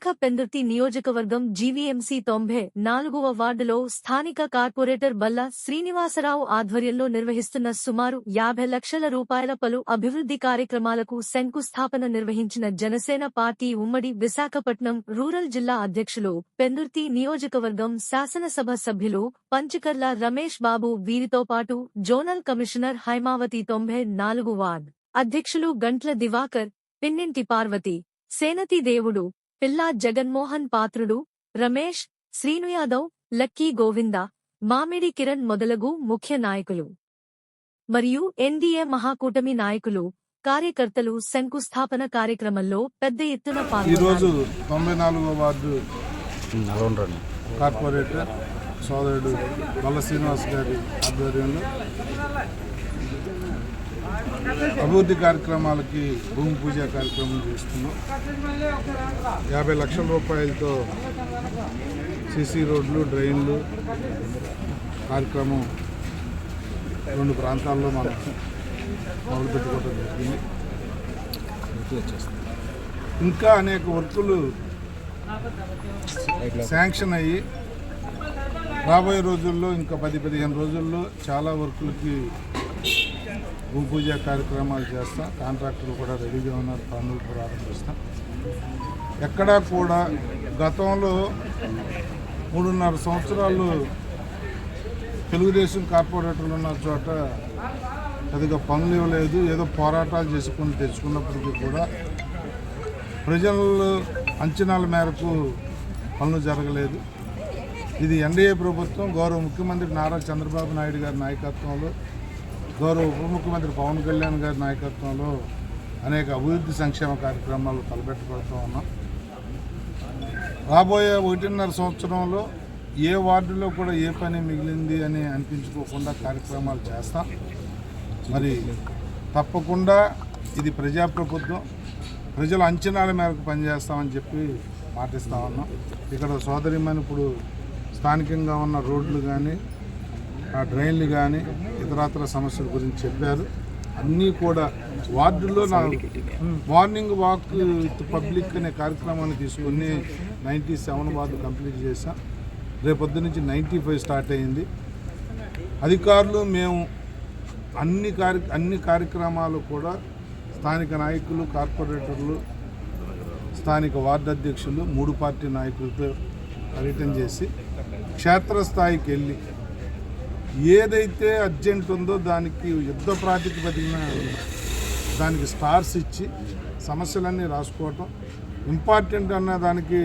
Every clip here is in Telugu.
విశాఖ పెందుర్తి నియోజకవర్గం జీవీఎంసీ 94వ వార్డులో స్థానిక కార్పొరేటర్ బల్లా శ్రీనివాసరావు ఆధ్వర్యంలో నిర్వహిస్తున్న సుమారు 50 లక్షల రూపాయల పలు అభివృద్ధి కార్యక్రమాలకు శంకుస్థాపన నిర్వహించిన జనసేన పార్టీ ఉమ్మడి విశాఖపట్నం రూరల్ జిల్లా అధ్యక్షులు, పెందుర్తి నియోజకవర్గం శాసనసభ సభ్యులు పంచకర్ల రమేష్ బాబు, వీరితో పాటు జోనల్ కమిషనర్ హైమావతి 94 వార్డ్ అధ్యక్షులు గంట్ల దివాకర్, పిన్నింటి పార్వతి, సేనతి దేవుడు, పిల్లా జగన్మోహన్ పాత్రుడు, రమేష్, శ్రీను యాదవ్, లక్కీ గోవింద, మామిడి కిరణ్ మొదలగు ముఖ్య నాయకులు మరియు ఎన్డీఏ మహాకూటమి నాయకులు, కార్యకర్తలు శంకుస్థాపన కార్యక్రమంలో పెద్ద ఎత్తున పాల్గొన్నారు. 94వ వార్డు కార్పొరేటర్ సోదరుడు బల్ల శ్రీనివాస్ గారి ఆధ్వర్యంలో అభివృద్ధి కార్యక్రమాలకి భూమి పూజ కార్యక్రమం చేస్తున్నాం. 50 లక్షల రూపాయలతో సీసీ రోడ్లు, డ్రైన్లు కార్యక్రమం 2 ప్రాంతాల్లో మనం మొదలుపెట్టుకోవడం జరిగింది. ఇంకా అనేక వర్కులు శాంక్షన్ అయ్యి రాబోయే రోజుల్లో ఇంకా 10-15 రోజుల్లో చాలా వర్కులకి భూమి పూజ కార్యక్రమాలు చేస్తాం. కాంట్రాక్టర్లు కూడా రెడీగా ఉన్నారు, పనులు ప్రారంభిస్తాం. ఎక్కడా కూడా గతంలో 3.5 సంవత్సరాలు తెలుగుదేశం కార్పొరేటర్లు ఉన్న చోట పెద్దగా పనులు ఇవ్వలేదు. ఏదో పోరాటాలు చేసుకుని తెచ్చుకున్నప్పటికీ కూడా ప్రజల అంచనాల మేరకు పనులు జరగలేదు. ఇది ఎన్డీఏ ప్రభుత్వం, గౌరవ ముఖ్యమంత్రి నారా చంద్రబాబు నాయుడు గారి నాయకత్వంలో, గౌరవ ఉప ముఖ్యమంత్రి పవన్ కళ్యాణ్ గారి నాయకత్వంలో అనేక అభివృద్ధి సంక్షేమ కార్యక్రమాలు తలపెట్టబడుతూ ఉన్నాం. రాబోయే 1.5 సంవత్సరంలో ఏ వార్డులో కూడా ఏ పని మిగిలింది అని అనిపించుకోకుండా కార్యక్రమాలు చేస్తాం. మరి తప్పకుండా ఇది ప్రజాప్రభుత్వం, ప్రజల అంచనాల మేరకు పనిచేస్తామని చెప్పి మాటిస్తా ఉన్నాం. ఇక్కడ సోదరిమని ఇప్పుడు స్థానికంగా ఉన్న రోడ్లు కానీ, ఆ డ్రైన్లు కానీ, ఇతరత్ర సమస్యల గురించి చెప్పారు. అన్నీ కూడా వార్డుల్లో మార్నింగ్ వాక్ విత్ పబ్లిక్ అనే కార్యక్రమాన్ని తీసుకుని 97 వార్డు కంప్లీట్ చేశాం. రేపొద్దు నుంచి 95 స్టార్ట్ అయ్యింది. అధికారులు మేము అన్ని కార్యక్రమాలు కూడా స్థానిక నాయకులు, కార్పొరేటర్లు, స్థానిక వార్డు అధ్యక్షులు, 3 పార్టీ నాయకులతో పర్యటన చేసి క్షేత్రస్థాయికి వెళ్ళి ఏదైతే అర్జెంట్ ఉందో దానికి యుద్ధ ప్రాతిపదికన దానికి స్టార్స్ ఇచ్చి సమస్యలన్నీ రాసుకోవటం, ఇంపార్టెంట్ అన్న దానికి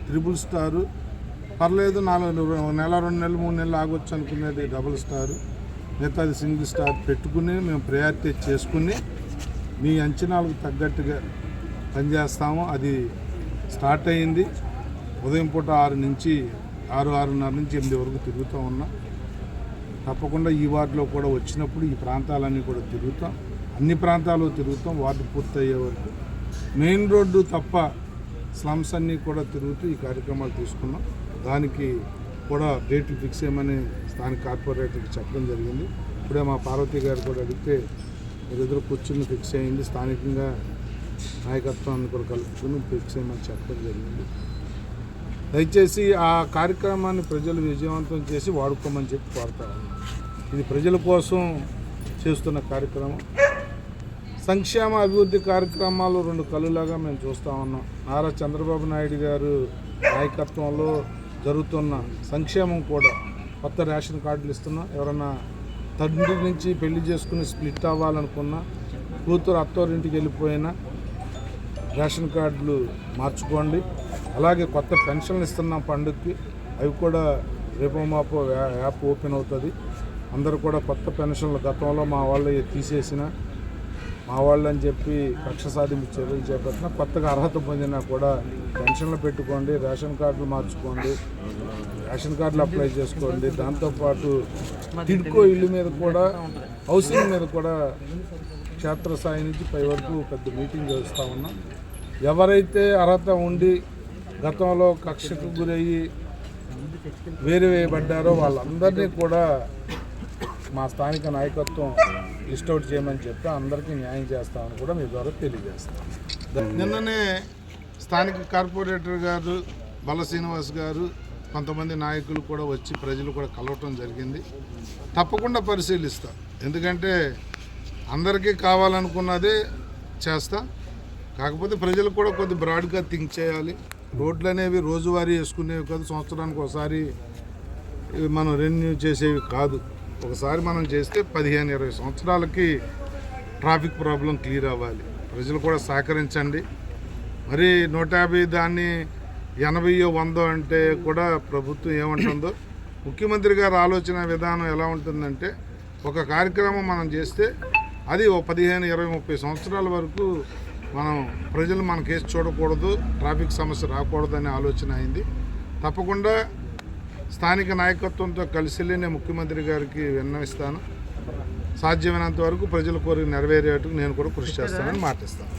3 స్టారు, పర్లేదు 4 నెల 2 నెలలు 3 నెలలు ఆగొచ్చు అనుకునేది డబుల్ స్టారు, మిగతాది సింగిల్ స్టార్ పెట్టుకుని మేము ప్రయారిటీ చేసుకుని మీ అంచనాలకు తగ్గట్టుగా పనిచేస్తాము. అది స్టార్ట్ అయ్యింది. ఉదయం పూట 6 నుంచి 6:30 నుంచి 8 వరకు తిరుగుతూ ఉన్నాం. తప్పకుండా ఈ వార్డులో కూడా వచ్చినప్పుడు ఈ ప్రాంతాలన్నీ కూడా తిరుగుతాం, అన్ని ప్రాంతాలు తిరుగుతాం. వార్డు పూర్తయ్యే వరకు మెయిన్ రోడ్డు తప్ప స్లమ్స్ అన్నీ కూడా తిరుగుతూ ఈ కార్యక్రమాలు తీసుకున్నాం. దానికి కూడా డేట్లు ఫిక్స్ చేయమని స్థానిక కార్పొరేటర్కి చెప్పడం జరిగింది. ఇప్పుడే మా పార్వతి గారు కూడా అడిగితే మీరిద్దరు కూర్చుని ఫిక్స్ అయ్యింది. స్థానికంగా నాయకత్వాన్ని కూడా కలుపుకొని ఫిక్స్ చేయమని చెప్పడం జరిగింది. దయచేసి ఆ కార్యక్రమాన్ని ప్రజలు విజయవంతం చేసి వాడుకోమని చెప్పి కోరుతా ఉన్నాం. ఇది ప్రజల కోసం చేస్తున్న కార్యక్రమం. సంక్షేమ అభివృద్ధి కార్యక్రమాలు 2 కళ్ళులాగా మేము చూస్తూ ఉన్నాం. నారా చంద్రబాబు నాయుడు గారు నాయకత్వంలో జరుగుతున్న సంక్షేమం కూడా కొత్త రేషన్ కార్డులు ఇస్తున్నాం. ఎవరన్నా తండ్రి నుంచి పెళ్లి చేసుకుని స్ప్లిట్ అవ్వాలనుకున్నా, కూతురు అత్తోరింటికి వెళ్ళిపోయినా రేషన్ కార్డులు మార్చుకోండి. అలాగే కొత్త పెన్షన్లు ఇస్తున్నాం పండుగకి, అవి కూడా రేపో మాపో యాప్ ఓపెన్ అవుతుంది. అందరూ కూడా కొత్త పెన్షన్లు గతంలో మా వాళ్ళు తీసేసిన మా వాళ్ళు అని చెప్పి కక్ష సాధింపు చర్యలు చేపట్టిన, కొత్తగా అర్హత పొందినా కూడా పెన్షన్లు పెట్టుకోండి, రేషన్ కార్డులు మార్చుకోండి, రేషన్ కార్డులు అప్లై చేసుకోండి. దాంతోపాటు టిడ్కో ఇల్లు మీద కూడా, హౌసింగ్ మీద కూడా క్షేత్రస్థాయి నుంచి పై వరకు పెద్ద మీటింగ్ చేస్తూ ఉన్నాం. ఎవరైతే అర్హత ఉండి గతంలో కక్షకు గురయ్యి వేయబడ్డారో వాళ్ళందరినీ కూడా మా స్థానిక నాయకత్వం లిస్ట్ అవుట్ చేయమని చెప్పి అందరికీ న్యాయం చేస్తామని కూడా మీ ద్వారా తెలియజేస్తాం. నిన్ననే స్థానిక కార్పొరేటర్ గారు బల్ల శ్రీనివాస్ గారు కొంతమంది నాయకులు కూడా వచ్చి ప్రజలు కూడా కలవటం జరిగింది. తప్పకుండా పరిశీలిస్తా, ఎందుకంటే అందరికీ కావాలనుకున్నదే చేస్తా. కాకపోతే ప్రజలు కూడా కొద్ది బ్రాడ్గా థింక్ చేయాలి. రోడ్లు అనేవి రోజువారీ వేసుకునేవి కాదు, సంవత్సరానికి ఒకసారి మనం రెన్యూ చేసేవి కాదు. ఒకసారి మనం చేస్తే 15-20 సంవత్సరాలకి ట్రాఫిక్ ప్రాబ్లం క్లియర్ అవ్వాలి. ప్రజలు కూడా సహకరించండి. మరి 150 దాన్ని 80-100 అంటే కూడా ప్రభుత్వం ఏమంటుందో, ముఖ్యమంత్రి గారి ఆలోచన విధానం ఎలా ఉంటుందంటే, ఒక కార్యక్రమం మనం చేస్తే అది 15-20-30 సంవత్సరాల వరకు మనం ప్రజలు మన కేసు చూడకూడదు, ట్రాఫిక్ సమస్య రాకూడదు అనే ఆలోచన అయింది. తప్పకుండా స్థానిక నాయకత్వంతో కలిసి నేను ముఖ్యమంత్రి గారికి విన్నవిస్తాను. సాధ్యమైనంత వరకు ప్రజల కోరిక నెరవేరేట్టుకు నేను కూడా కృషి చేస్తానని మాటిస్తాను.